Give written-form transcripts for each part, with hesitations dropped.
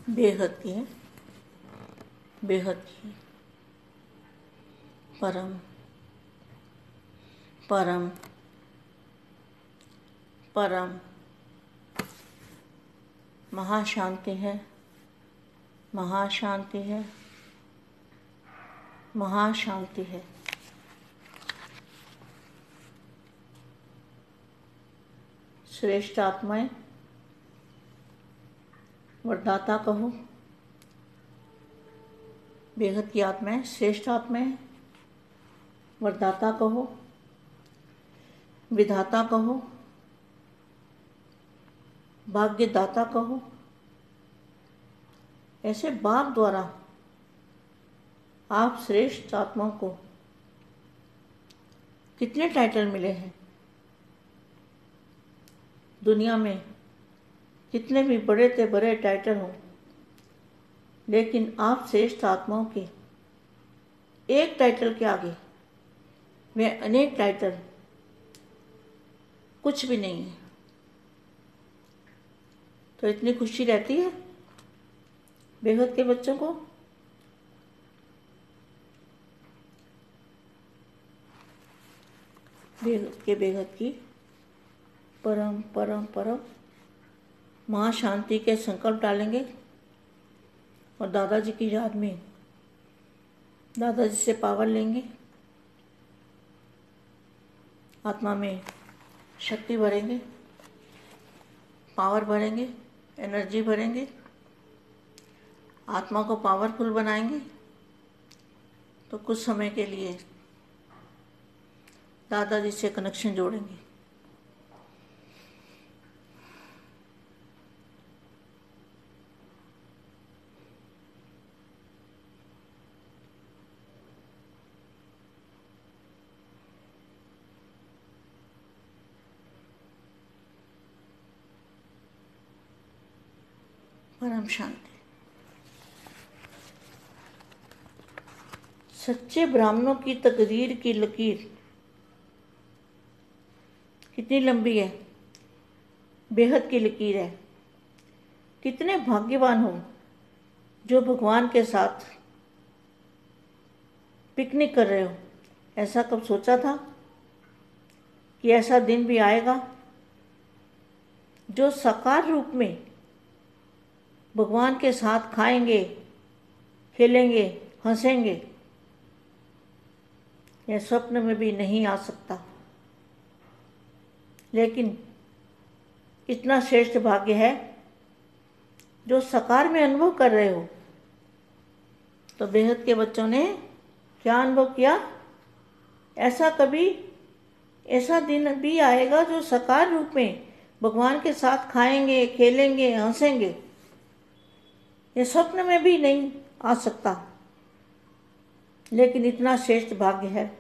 बेहद की, बेहद की, परम परम परम महाशांति है, महाशांति है, महाशांति है। श्रेष्ठ आत्माएं, वरदाता कहो। बेहद की आत्माएं, श्रेष्ठ आत्माएं, वरदाता कहो, विधाता कहो, भाग्यदाता कहो। ऐसे बाप द्वारा आप श्रेष्ठ आत्माओं को कितने टाइटल मिले हैं। दुनिया में कितने भी बड़े से बड़े टाइटल हों, लेकिन आप श्रेष्ठ आत्माओं के एक टाइटल के आगे वे अनेक टाइटल कुछ भी नहीं है। तो इतनी खुशी रहती है बेहद के बच्चों को। बेहद की परम परम परम महाशांति के संकल्प डालेंगे और दादाजी की याद में दादाजी से पावर लेंगे, आत्मा में शक्ति भरेंगे, पावर भरेंगे, एनर्जी भरेंगे, आत्मा को पावरफुल बनाएंगे। तो कुछ समय के लिए दादाजी से कनेक्शन जोड़ेंगे। परम शांति। सच्चे ब्राह्मणों की तकदीर की लकीर कितनी लंबी है, बेहद की लकीर है। कितने भाग्यवान हो जो भगवान के साथ पिकनिक कर रहे हो। ऐसा कब सोचा था कि ऐसा दिन भी आएगा जो साकार रूप में भगवान के साथ खाएंगे, खेलेंगे, हंसेंगे। यह स्वप्न में भी नहीं आ सकता, लेकिन इतना श्रेष्ठ भाग्य है जो साकार में अनुभव कर रहे हो। तो बेहद के बच्चों ने क्या अनुभव किया? ऐसा दिन भी आएगा जो साकार रूप में भगवान के साथ खाएंगे, खेलेंगे, हंसेंगे। यह स्वप्न में भी नहीं आ सकता, लेकिन इतना श्रेष्ठ भाग्य है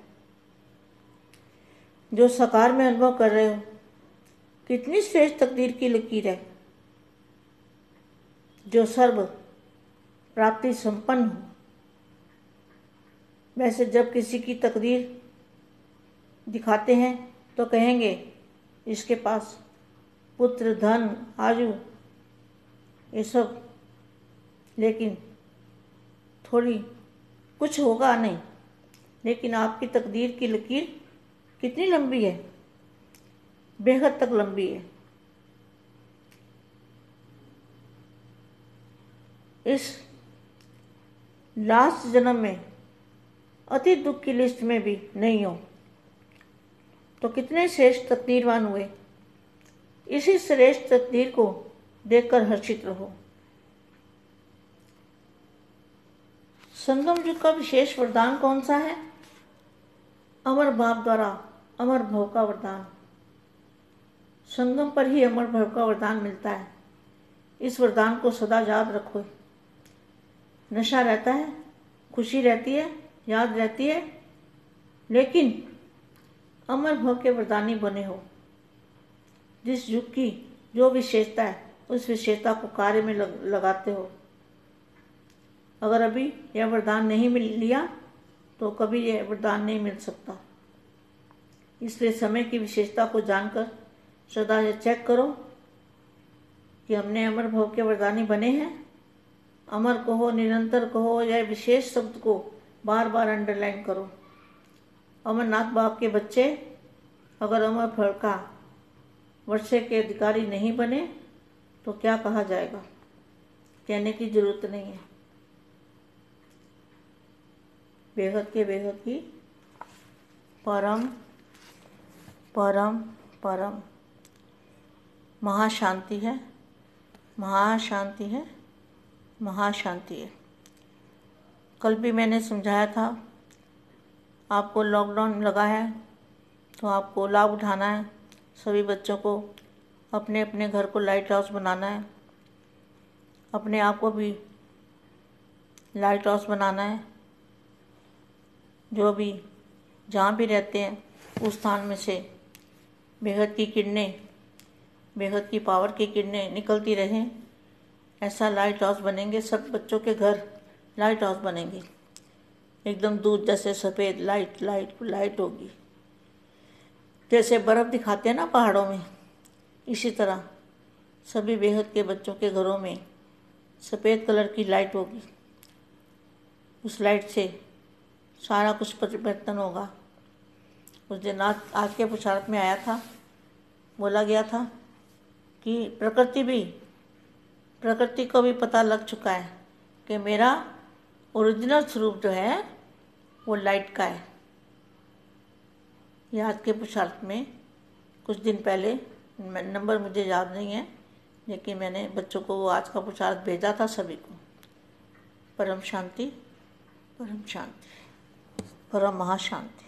जो साकार में अनुभव कर रहे हो। कितनी श्रेष्ठ तकदीर की लकीर है जो सर्व प्राप्ति संपन्न हो। वैसे जब किसी की तकदीर दिखाते हैं तो कहेंगे इसके पास पुत्र, धन, आयु, ये सब, लेकिन थोड़ी कुछ होगा नहीं। लेकिन आपकी तकदीर की लकीर कितनी लंबी है, बेहद तक लंबी है। इस लास्ट जन्म में अति दुख की लिस्ट में भी नहीं हो तो कितने श्रेष्ठ तकदीरवान हुए। इसी श्रेष्ठ तकदीर को देखकर हर्षित रहो। संगम युग का विशेष वरदान कौन सा है? अमर बाप द्वारा अमर भव का वरदान। संगम पर ही अमर भव का वरदान मिलता है। इस वरदान को सदा याद रखो। नशा रहता है, खुशी रहती है, याद रहती है, लेकिन अमर भव के वरदानी बने हो। जिस युग की जो विशेषता है उस विशेषता को कार्य में लगाते हो। अगर अभी यह वरदान नहीं मिल लिया तो कभी यह वरदान नहीं मिल सकता। इसलिए समय की विशेषता को जानकर सदा यह चेक करो कि हमने अमर भव के वरदानी बने हैं अमर कहो, निरंतर कहो या विशेष शब्द को बार बार अंडरलाइन करो। अमरनाथ बाप के बच्चे अगर अमर फल का वर्षे के अधिकारी नहीं बने तो क्या कहा जाएगा? कहने की जरूरत नहीं है। बेहद के बेहद की परम परम परम महाशांति है, महाशांति है, महाशांति है। कल भी मैंने समझाया था, आपको लॉकडाउन लगा है तो आपको लाभ उठाना है। सभी बच्चों को अपने अपने घर को लाइट हाउस बनाना है, अपने आप को भी लाइट हाउस बनाना है। जो भी जहाँ भी रहते हैं उस स्थान में से बेहद की किरणें, बेहद की पावर की किरणें निकलती रहें। ऐसा लाइट हाउस बनेंगे, सब बच्चों के घर लाइट हाउस बनेंगे। एकदम दूध जैसे सफ़ेद लाइट लाइट लाइट होगी। जैसे बर्फ़ दिखाते हैं ना पहाड़ों में, इसी तरह सभी बेहद के बच्चों के घरों में सफ़ेद कलर की लाइट होगी। उस लाइट से सारा कुछ परिवर्तन होगा। उस दिन आज के पुरुषार्थ में आया था, बोला गया था कि प्रकृति को भी पता लग चुका है कि मेरा ओरिजिनल स्वरूप जो है वो लाइट का है। ये आज के पुरुषार्थ में कुछ दिन पहले, नंबर मुझे याद नहीं है, लेकिन मैंने बच्चों को वो आज का पुरुषार्थ भेजा था सभी को। परम शांति, परम शांति, परम महाशांति।